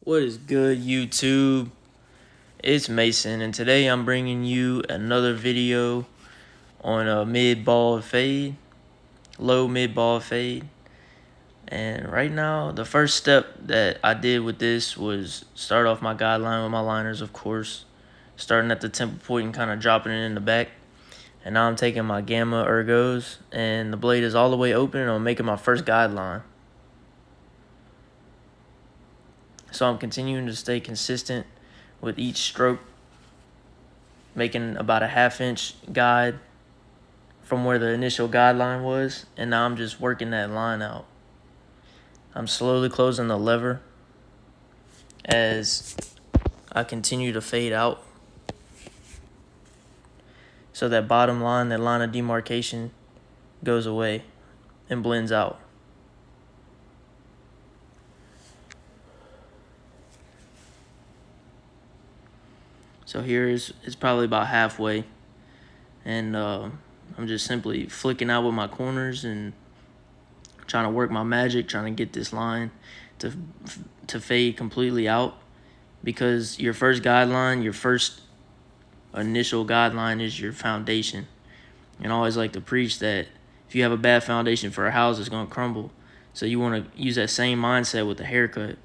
What is good, YouTube? It's Mason, and today I'm bringing you another video on a mid-ball fade, low mid-ball fade. And right now, the first step that I did with this was start off my guideline with my liners, of course, starting at the temple point and kind of dropping it in the back. And now I'm taking my gamma ergos, and the blade is all the way open, and I'm making my first guideline. So I'm continuing to stay consistent with each stroke, making about a 1/2 inch guide from where the initial guideline was, and now I'm just working that line out. I'm slowly closing the lever as I continue to fade out, so that bottom line, that line of demarcation, goes away and blends out. So here is probably about halfway, and I'm just simply flicking out with my corners and trying to work my magic, trying to get this line to fade completely out, because your first guideline, your first initial guideline is your foundation. And I always like to preach that if you have a bad foundation for a house, it's going to crumble. So you want to use that same mindset with the haircut.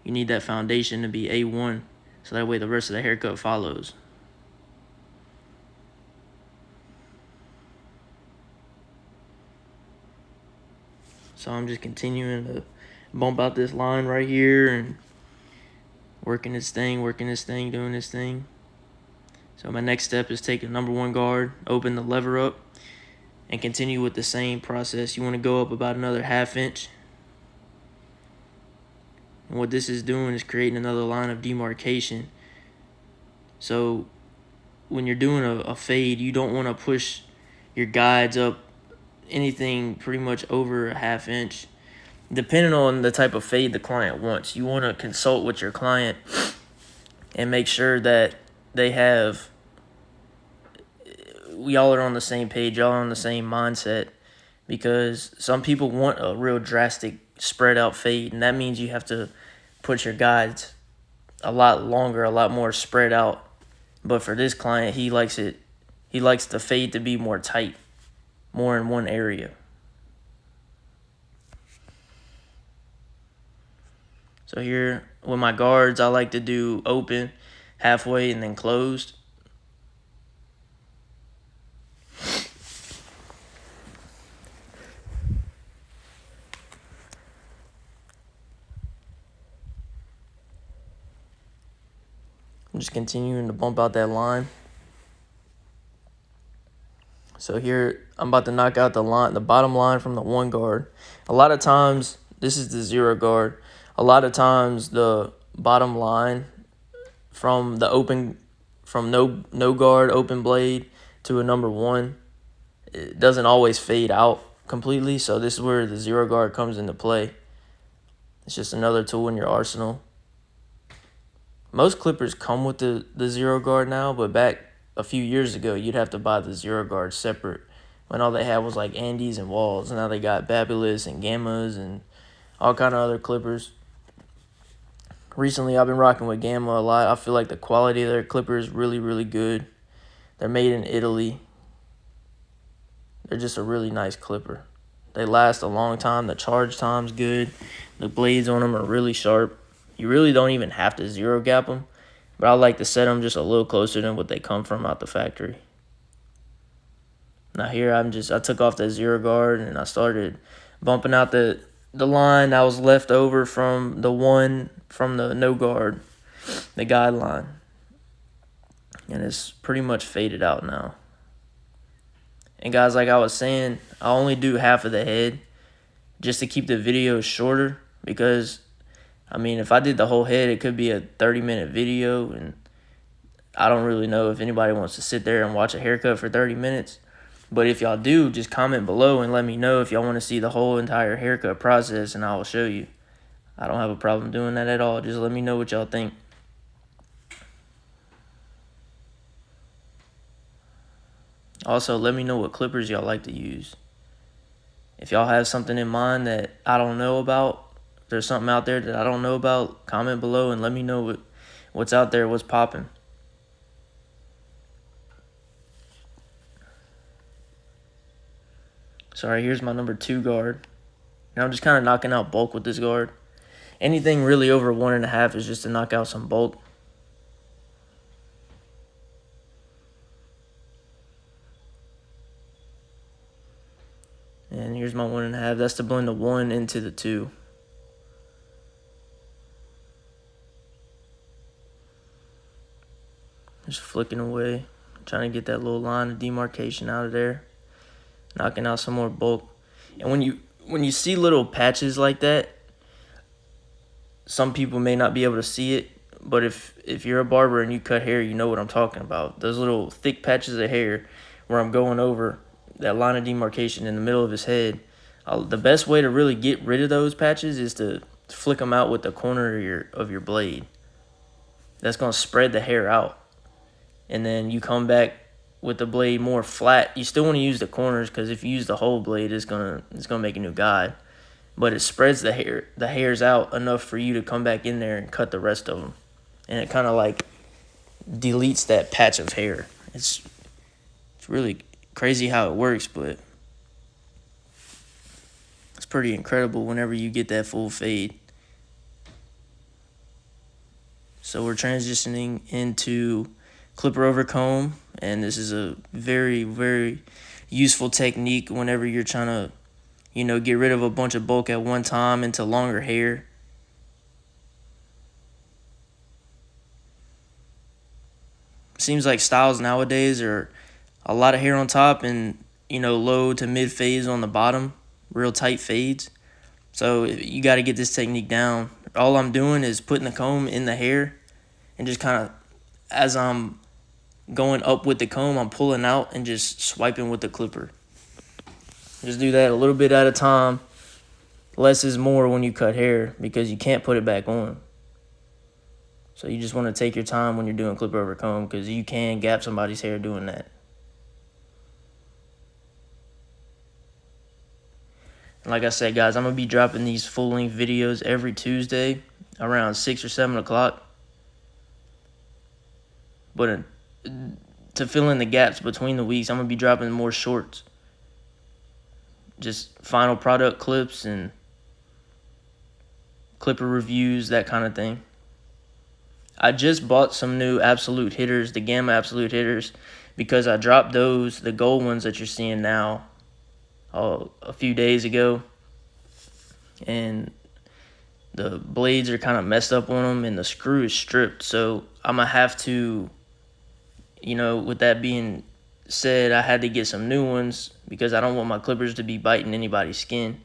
You need that foundation to be A1, so that way the rest of the haircut follows. So I'm just continuing to bump out this line right here and working this thing, doing this thing. So my next step is take a number 1 guard, open the lever up, and continue with the same process. You want to go up about another 1/2 inch. And what this is doing is creating another line of demarcation. So when you're doing a fade, you don't want to push your guides up anything pretty much over a 1/2 inch. Depending on the type of fade the client wants, you want to consult with your client and make sure that y'all are on the same page, y'all are on the same mindset, because some people want a real drastic spread out fade, and that means you have to put your guides a lot longer, a lot more spread out. But for this client, he likes the fade to be more tight, more in one area. So here with my guards, I like to do open, halfway, and then closed. I'm just continuing to bump out that line. So here, I'm about to knock out the bottom line from the 1 guard. A lot of times, this is the 0 guard. A lot of times, the bottom line from no guard, open blade to a number 1, it doesn't always fade out completely. So this is where the 0 guard comes into play. It's just another tool in your arsenal. Most clippers come with the 0 guard now, but back a few years ago, you'd have to buy the 0 guard separate, when all they had was like Andes and Walls. Now they got Babulus and Gammas and all kind of other clippers. Recently, I've been rocking with Gamma a lot. I feel like the quality of their clipper is really, really good. They're made in Italy. They're just a really nice clipper. They last a long time. The charge time's good. The blades on them are really sharp. You really don't even have to 0 gap them, but I like to set them just a little closer than what they come from out the factory. Now here I took off that 0 guard and I started bumping out the line that was left over from the no guard, the guideline. And it's pretty much faded out now. And guys, like I was saying, I only do half of the head just to keep the video shorter, because I mean, if I did the whole head, it could be a 30-minute video, and I don't really know if anybody wants to sit there and watch a haircut for 30 minutes. But if y'all do, just comment below and let me know if y'all want to see the whole entire haircut process, and I will show you. I don't have a problem doing that at all. Just let me know what y'all think. Also, let me know what clippers y'all like to use. If y'all have something in mind that I don't know about, there's something out there that I don't know about, comment below and let me know what's out there, what's popping. So right here's my number 2 guard. And I'm just kind of knocking out bulk with this guard. Anything really over 1.5 is just to knock out some bulk. And here's my 1.5. That's to blend the 1 into the 2. Just flicking away, trying to get that little line of demarcation out of there, knocking out some more bulk. And when you see little patches like that, some people may not be able to see it, but if you're a barber and you cut hair, you know what I'm talking about. Those little thick patches of hair where I'm going over that line of demarcation in the middle of his head. The best way to really get rid of those patches is to flick them out with the corner of your blade. That's going to spread the hair out. And then you come back with the blade more flat. You still want to use the corners because if you use the whole blade, it's gonna make a new guide. But it spreads the hairs out enough for you to come back in there and cut the rest of them. And it kind of like deletes that patch of hair. It's really crazy how it works, but it's pretty incredible whenever you get that full fade. So we're transitioning into clipper over comb, and this is a very, very useful technique whenever you're trying to, get rid of a bunch of bulk at one time into longer hair. Seems like styles nowadays are a lot of hair on top and, low to mid fades on the bottom, real tight fades. So you got to get this technique down. All I'm doing is putting the comb in the hair and just kind of, as I'm going up with the comb, I'm pulling out and just swiping with the clipper. Just do that a little bit at a time. Less is more when you cut hair because you can't put it back on. So you just want to take your time when you're doing clipper over comb because you can gap somebody's hair doing that. And like I said, guys, I'm going to be dropping these full-length videos every Tuesday around 6 or 7 o'clock. But to fill in the gaps between the weeks, I'm going to be dropping more shorts. Just final product clips and clipper reviews, that kind of thing. I just bought some new absolute hitters, the Gamma absolute hitters, because I dropped those, the gold ones that you're seeing now, a few days ago. And the blades are kind of messed up on them and the screw is stripped. So I'm going to have to, with that being said, I had to get some new ones because I don't want my clippers to be biting anybody's skin.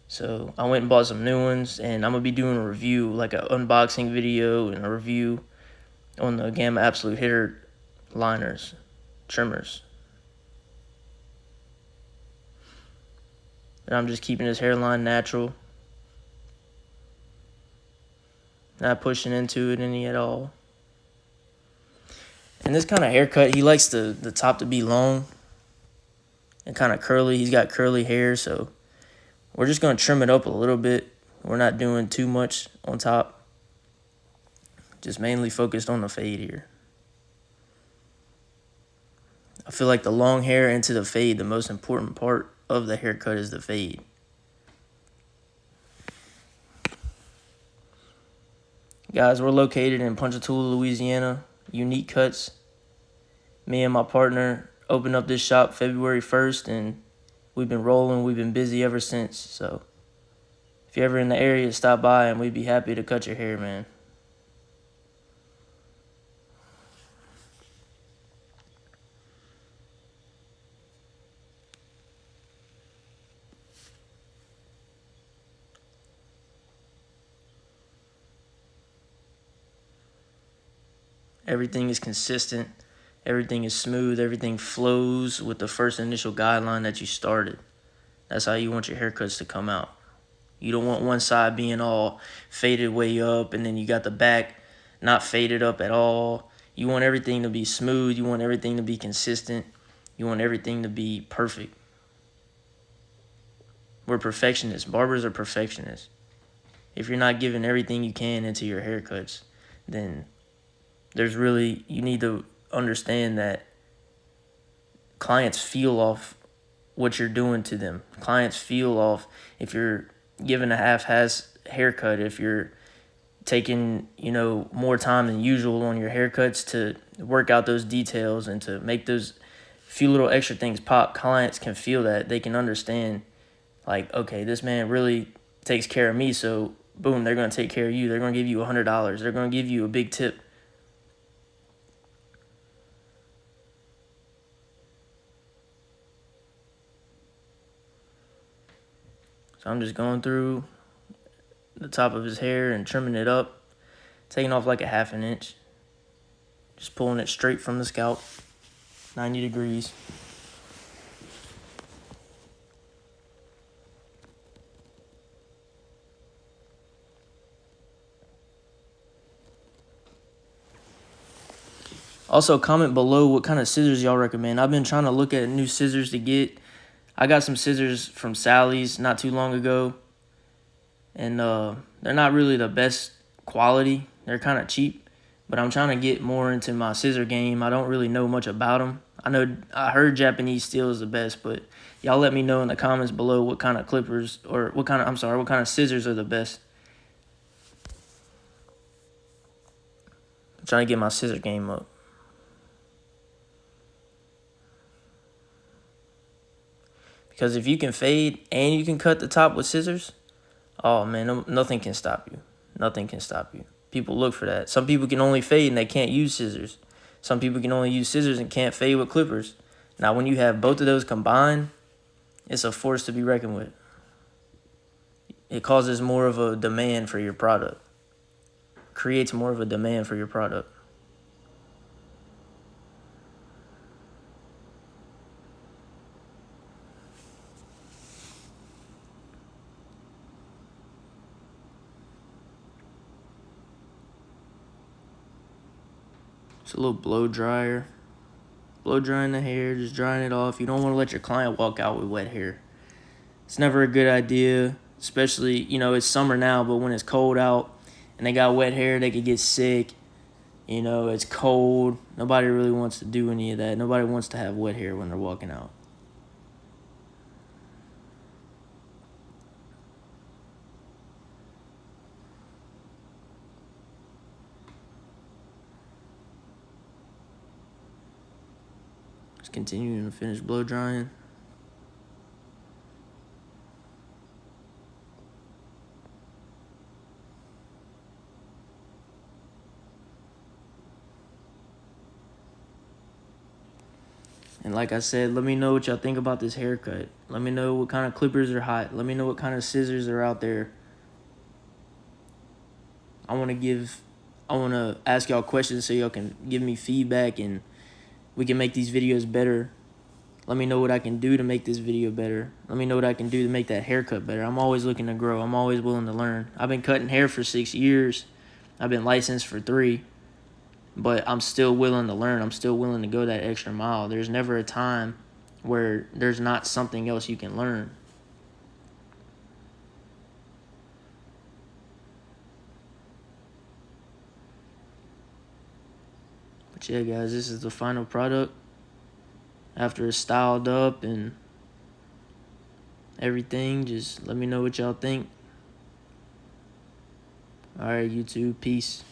So I went and bought some new ones, and I'm going to be doing a review, like an unboxing video and a review on the Gamma Absolute Hitter liners, trimmers. And I'm just keeping his hairline natural. Not pushing into it any at all. And this kind of haircut, he likes the top to be long and kind of curly. He's got curly hair, so we're just going to trim it up a little bit. We're not doing too much on top. Just mainly focused on the fade here. I feel like the long hair into the fade, the most important part of the haircut is the fade. Guys, we're located in Ponchatoula, Louisiana. Unique Cuts. Me and my partner opened up this shop February 1st, and we've been rolling. We've been busy ever since. So if you're ever in the area, stop by, and we'd be happy to cut your hair, man. Everything is consistent. Everything is smooth. Everything flows with the first initial guideline that you started. That's how you want your haircuts to come out. You don't want one side being all faded way up and then you got the back not faded up at all. You want everything to be smooth. You want everything to be consistent. You want everything to be perfect. We're perfectionists. Barbers are perfectionists. if you're not giving everything you can into your haircuts, then you need to understand that clients feel off what you're doing to them. Clients feel off if you're giving a half-ass haircut, if you're taking, more time than usual on your haircuts to work out those details and to make those few little extra things pop. Clients can feel that. They can understand, like, okay, this man really takes care of me, so boom, they're going to take care of you. They're going to give you $100. They're going to give you a big tip. So I'm just going through the top of his hair and trimming it up, taking off like a half an inch, just pulling it straight from the scalp, 90 degrees. Also, comment below what kind of scissors y'all recommend. I've been trying to look at new scissors to get. I got some scissors from Sally's not too long ago, and they're not really the best quality. They're kind of cheap, but I'm trying to get more into my scissor game. I don't really know much about them. I heard Japanese steel is the best, but y'all let me know in the comments below what kind of clippers or what kind of scissors are the best. I'm trying to get my scissor game up. Because if you can fade and you can cut the top with scissors, oh man, nothing can stop you. Nothing can stop you. People look for that. Some people can only fade and they can't use scissors. Some people can only use scissors and can't fade with clippers. Now, when you have both of those combined, it's a force to be reckoned with. It causes more of a demand for your product. Creates more of a demand for your product. It's a little blow dryer. Blow drying the hair, just drying it off. You don't want to let your client walk out with wet hair. It's never a good idea, especially, it's summer now, but when it's cold out and they got wet hair, they could get sick. It's cold. Nobody really wants to do any of that. Nobody wants to have wet hair when they're walking out. Just continuing to finish blow drying. And like I said, let me know what y'all think about this haircut. Let me know what kind of clippers are hot. Let me know what kind of scissors are out there. I want to ask y'all questions so y'all can give me feedback and we can make these videos better. Let me know what I can do to make this video better. Let me know what I can do to make that haircut better. I'm always looking to grow. I'm always willing to learn. I've been cutting hair for 6 years. I've been licensed for 3. But I'm still willing to learn. I'm still willing to go that extra mile. There's never a time where there's not something else you can learn. But yeah, guys, this is the final product. After it's styled up and everything, just let me know what y'all think. All right, YouTube, peace.